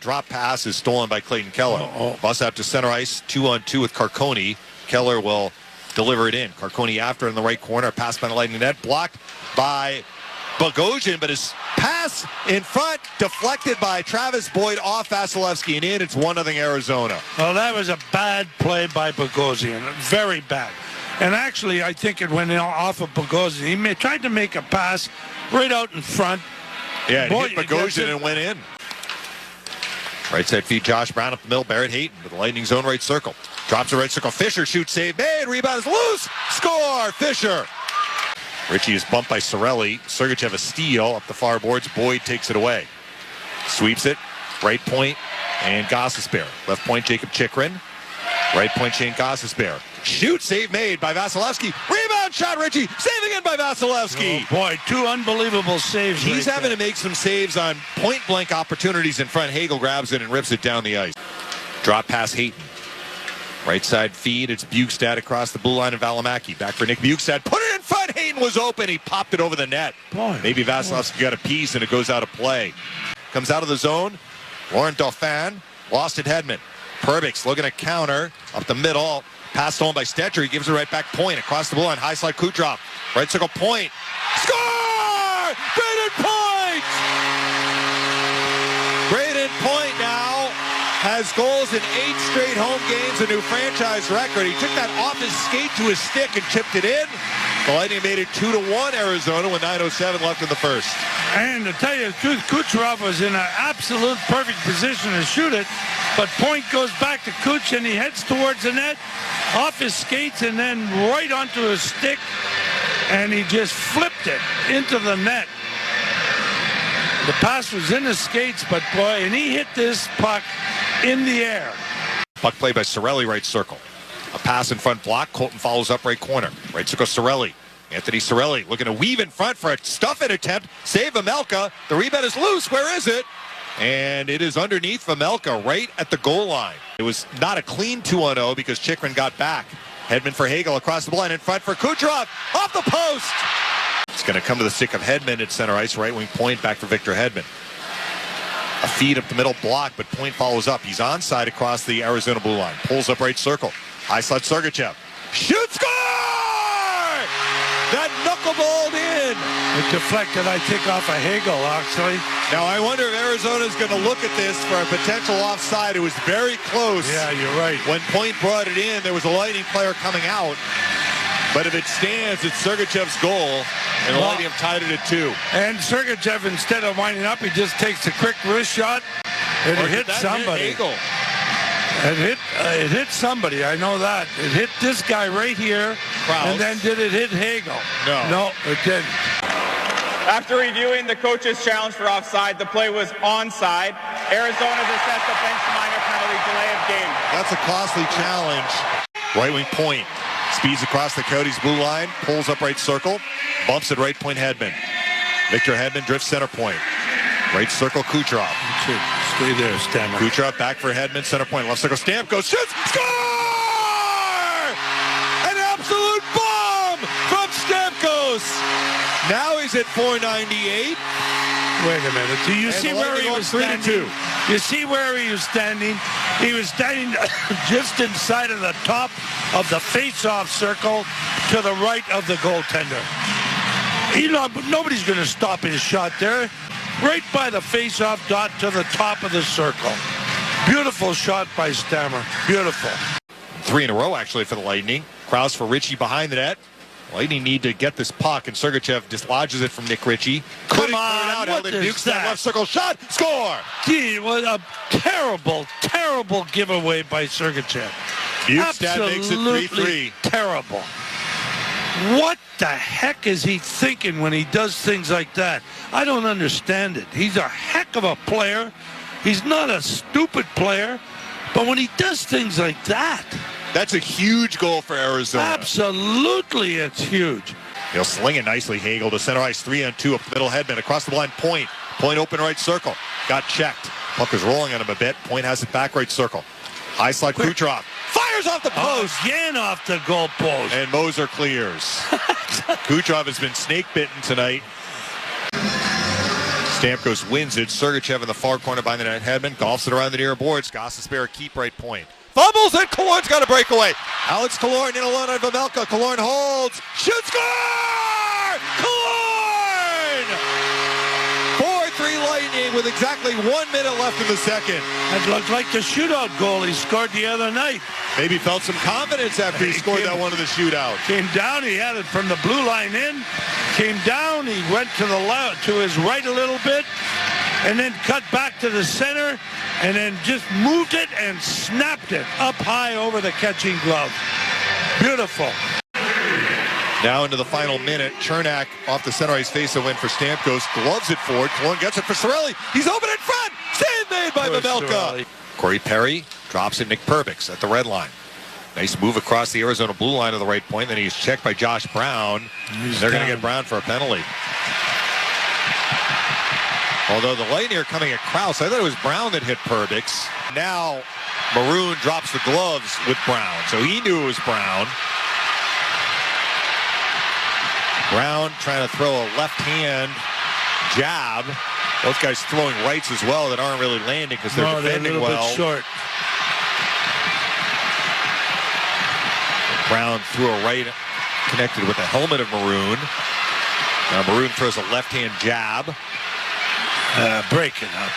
drop pass is stolen by Clayton Keller. Bus out to center ice, 2-on-2 with Carcone. Keller will deliver it in. Carcone after in the right corner. Pass by the Lightning net. Blocked by Bogosian, but his pass in front deflected by Travis Boyd off Vasilevsky and in. It's 1-0 Arizona. Well, that was a bad play by Bogosian. Very bad. And actually, I think it went off of Bogosian. He tried to make a pass right out in front. Yeah, it hit Bogosian and went in. Right side feed, Josh Brown up the middle. Barrett Hayton with the Lightning zone right circle. Drops the right circle. Fisher shoots, save made. Rebound is loose. Score! Fisher. Ritchie is bumped by Cirelli. Sergachev a steal up the far boards. Boyd takes it away. Sweeps it. Right point. And Gostisbehere. Left point, Jacob Chychrun. Right point, Shane Gostisbehere. Shoot, save made by Vasilevsky. Rebound shot, Ritchie. Save again by Vasilevsky. Oh boy, two unbelievable saves. He's having to make some saves on point-blank opportunities in front. Hagel grabs it and rips it down the ice. Drop pass, Hayton. Right side feed, it's Bjugstad across the blue line of Valimaki. Back for Nick Bjugstad. Put it in front. Hayton was open. He popped it over the net. Boy, maybe Vasilevsky got a piece and it goes out of play. Comes out of the zone. Laurent Dauphin lost at Hedman. Perbix looking at counter up the middle. Passed on by Stetcher. He gives it right back. Point across the blue line. High slide Kucherov. Right circle Point. Score! Brayden Point! Brayden Point now has goals in 8 straight home games, a new franchise record. He took that off his skate to his stick and chipped it in. The Lightning made it 2-1 Arizona with 9:07 left in the first. And to tell you the truth, Kucherov was in an absolute perfect position to shoot it, but Point goes back to Kuch and he heads towards the net, off his skates and then right onto his stick, and he just flipped it into the net. The pass was in his skates, but boy, and he hit this puck in the air. Puck played by Cirelli, right circle. A pass in front block. Colton follows up right corner. Right circle Cirelli. Anthony Cirelli looking to weave in front for a stuff-in attempt. Save Vejmelka. The rebound is loose. Where is it? And it is underneath Vejmelka right at the goal line. It was not a clean 2-0 because Chychrun got back. Hedman for Hagel across the line in front for Kucherov. Off the post. It's going to come to the stick of Hedman at center ice. Right wing Point back for Victor Hedman. A feed up the middle block, but Point follows up. He's onside across the Arizona blue line. Pulls up right circle. High slot Sergachev. Shoot, score! That knuckleballed in. It deflected, I think, off of Hagel, actually. Now, I wonder if Arizona's going to look at this for a potential offside. It was very close. Yeah, you're right. When Point brought it in, there was a Lightning player coming out. But if it stands, it's Sergachev's goal, and the Lightning have tied it at 2. And Sergachev, instead of winding up, he just takes a quick wrist shot, and it hit somebody. It hit somebody, I know that. It hit this guy right here, Krause. And then did it hit Hagel? No, it didn't. After reviewing the coach's challenge for offside, the play was onside. Arizona's assessed a bench minor penalty, delay of game. That's a costly challenge. Right wing Point. Speeds across the Coyotes blue line, pulls up right circle, bumps at right point Hedman. Victor Hedman drifts center point. Right circle Kucherov. Stay there, Stammer. Kucherov back for Hedman, center point. Left circle Stamkos, shoots, score! An absolute bomb from Stamkos. Now he's at .498. Wait a minute. Do you see where he was standing? You see where he was standing? He was standing just inside of the top of the face-off circle to the right of the goaltender. You know, nobody's going to stop his shot there. Right by the face-off dot to the top of the circle. Beautiful shot by Stammer. Beautiful. 3 in a row, actually, for the Lightning. Krause for Ritchie behind the net. Lightning need to get this puck, and Sergachev dislodges it from Nick Ritchie. Come on, what is that? Left circle shot, score! Gee, it was a terrible, terrible giveaway by Sergachev. Bjugstad makes it 3-3. Terrible. What the heck is he thinking when he does things like that? I don't understand it. He's a heck of a player. He's not a stupid player. But when he does things like that... That's a huge goal for Arizona. Absolutely, it's huge. He'll sling it nicely, Hagel, to center ice, 3-on-2 up the middle, Hedman, across the line, Point. Point open right circle. Got checked. Puck is rolling on him a bit. Point has it back right circle. High slot Kucherov. Fires off the post. Again off the goal post. And Moser clears. Kucherov has been snake bitten tonight. Stamkos wins it. Sergachev in the far corner by the net. Hedman golfs it around the near boards. Gostisbehere keep right point. Fumbles and Killorn's got a breakaway. Alex Killorn in alone on Vejmelka. Killorn holds. Shoots. Score! Killorn! 4-3 Lightning with exactly 1 minute left in the second. It looked like the shootout goal he scored the other night. Maybe felt some confidence after he scored that one in the shootout. Came down, he had it from the blue line in. Came down, he went to the left, to his right a little bit, and then cut back to the center, and then just moved it and snapped it up high over the catching glove. Beautiful. Now into the final minute. Cernak off the center ice face a win for Stamkos. Gloves it forward. Killorn gets it for Cirelli. He's open in front. Save made by Vejmelka. Corey Perry drops in Nick Perbix at the red line. Nice move across the Arizona blue line to the right point. Then he's checked by Josh Brown. They're going to get Brown for a penalty. Although the Lightning are coming at Krause. I thought it was Brown that hit Perbix. Now Maroon drops the gloves with Brown. So he knew it was Brown. Brown trying to throw a left hand jab. Both guys throwing rights as well that aren't really landing because they're defending well. Bit short. Brown threw a right connected with the helmet of Maroon. Now Maroon throws a left-hand jab. Break it up.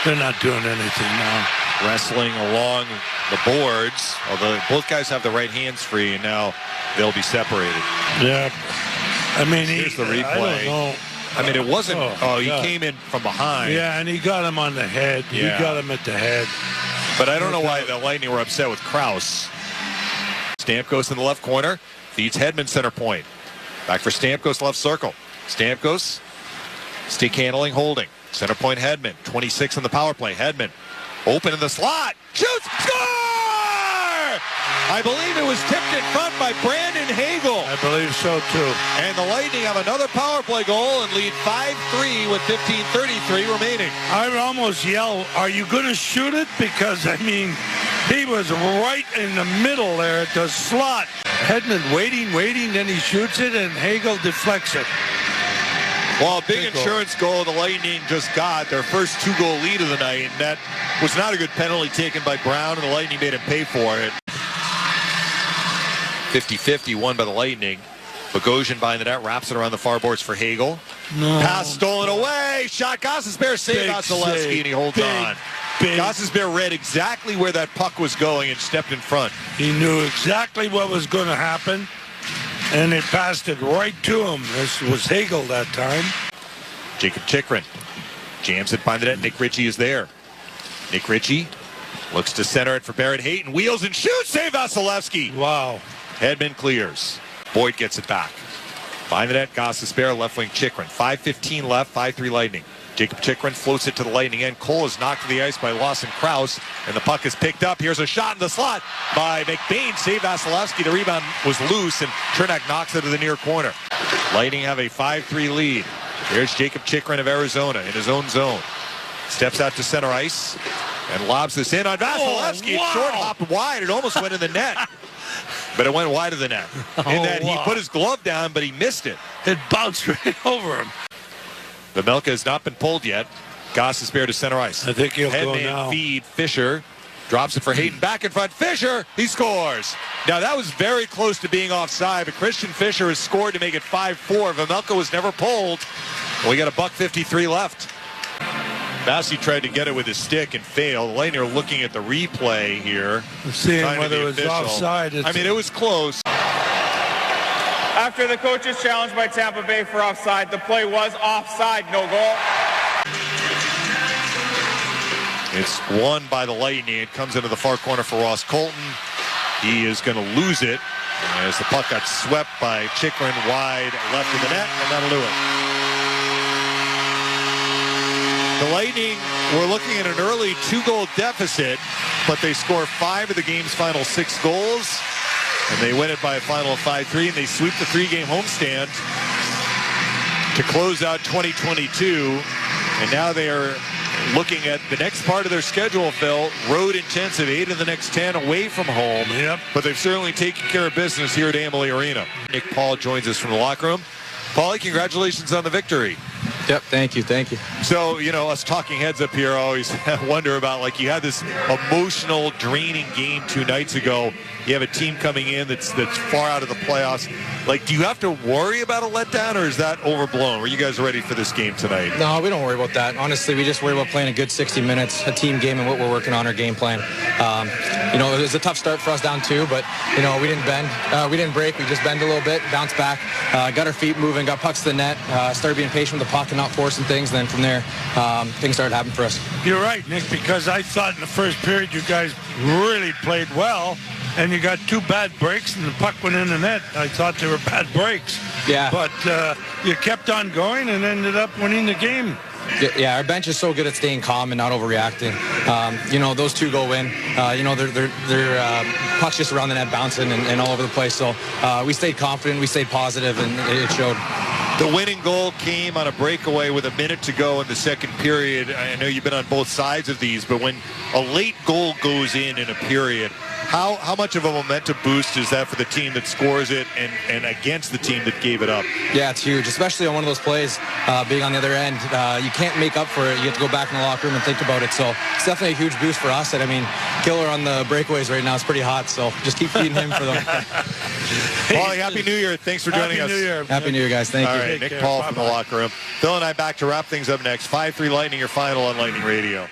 They're not doing anything now. Wrestling along the boards, although both guys have the right hands free, and now they'll be separated. Yeah. I mean, here's the replay. I don't know. I mean, it wasn't. He God. came in from behind. Yeah, and he got him on the head. Yeah. He got him at the head. But I don't know why the Lightning were upset with Krause. Stamkos in the left corner. Feeds Hedman center point. Back for Stamkos left circle. Stamkos. Stick handling, holding. Center point Hedman. 26 on the power play. Hedman. Open in the slot. Shoots. Score! I believe it was tipped in front by Brandon Hagel. I believe so, too. And the Lightning have another power play goal and lead 5-3 with 15:33 remaining. I would almost yell, are you going to shoot it? Because, I mean, he was right in the middle there at the slot. Hedman waiting, then he shoots it, and Hagel deflects it. Well, a big insurance goal the Lightning just got, their first 2-goal lead of the night, and that was not a good penalty taken by Brown, and the Lightning made him pay for it. 50-50 won by the Lightning. Bogosian behind the net, wraps it around the far boards for Hagel. No. Pass stolen away. Shot. Gostisbehere saved Vasilevsky, and he holds on. Gostisbehere read exactly where that puck was going and stepped in front. He knew exactly what was going to happen, and it passed it right to him. This was Hagel that time. Jacob Chychrun jams it behind the net. Nick Ritchie is there. Nick Ritchie looks to center it for Barrett Hayton. Wheels and shoots. Save Vasilevsky. Wow. Hedman clears. Boyd gets it back. Behind the net, Gostisbehere, left wing Chychrun. 5:15 left, 5-3 Lightning. Jacob Chychrun floats it to the Lightning end. Cole is knocked to the ice by Lawson Krause, and the puck is picked up. Here's a shot in the slot by McBain. Save Vasilevsky. The rebound was loose, and Cernak knocks it to the near corner. Lightning have a 5-3 lead. Here's Jacob Chychrun of Arizona in his own zone. Steps out to center ice and lobs this in on Vasilevsky. Wow. It short hopped wide. It almost went in the net. But it went wide of the net. In that he put his glove down, but he missed it. It bounced right over him. Vejmelka has not been pulled yet. Gostisbehere to center ice. I think he'll go Headman now. feed Fisher. Drops it for Hayton. Back in front. Fisher. He scores. Now that was very close to being offside, but Christian Fisher has scored to make it 5-4. Vejmelka was never pulled. We got a $1:53 left. Bassey tried to get it with his stick and failed. The Lightning are looking at the replay here. Seeing whether it was offside. I mean, it was close. After the coach's challenge by Tampa Bay for offside, the play was offside, no goal. It's won by the Lightning. It comes into the far corner for Ross Colton. He is going to lose it as the puck got swept by Chychrun wide left of the net, and that'll do it. The Lightning were looking at an early 2-goal deficit, but they score 5 of the game's final 6 goals, and they win it by a final of 5-3, and they sweep the 3-game homestand to close out 2022, and now they are looking at the next part of their schedule, Phil. Road intensive, 8 of the next 10 away from home. Yep. But they've certainly taken care of business here at Amalie Arena. Nick Paul joins us from the locker room. Paulie, congratulations on the victory. Yep, thank you. So, us talking heads up here always wonder about, like, you had this emotional, draining game 2 nights ago. You have a team coming in that's far out of the playoffs. Like, do you have to worry about a letdown, or is that overblown? Were you guys ready for this game tonight? No, we don't worry about that. Honestly, we just worry about playing a good 60 minutes, a team game, and what we're working on, our game plan. It was a tough start for us down 2, but, we didn't bend. We didn't break. We just bent a little bit, bounced back, got our feet moving, got pucks to the net, started being patient with the puck and not forcing things. And then from there, things started happening for us. You're right, Nick, because I thought in the first period you guys really played well, and you got 2 bad breaks, and the puck went in the net. I thought they were bad breaks. Yeah. But you kept on going and ended up winning the game. Yeah, our bench is so good at staying calm and not overreacting. Those 2 go in. They're pucks just around the net bouncing and all over the place. So we stayed confident, we stayed positive, and it showed. The winning goal came on a breakaway with a minute to go in the second period. I know you've been on both sides of these, but when a late goal goes in a period, how much of a momentum boost is that for the team that scores it and against the team that gave it up? Yeah, it's huge, especially on one of those plays, being on the other end. You can't make up for it. You have to go back in the locker room and think about it. So it's definitely a huge boost for us. And, Killer on the breakaways right now is pretty hot, so just keep feeding him for them. Paulie, Happy New Year. Thanks for joining us. Happy New Year, guys. Thank you. All right, Nick Paul from the locker room. Phil and I back to wrap things up next. 5-3 Lightning, your final on Lightning Radio.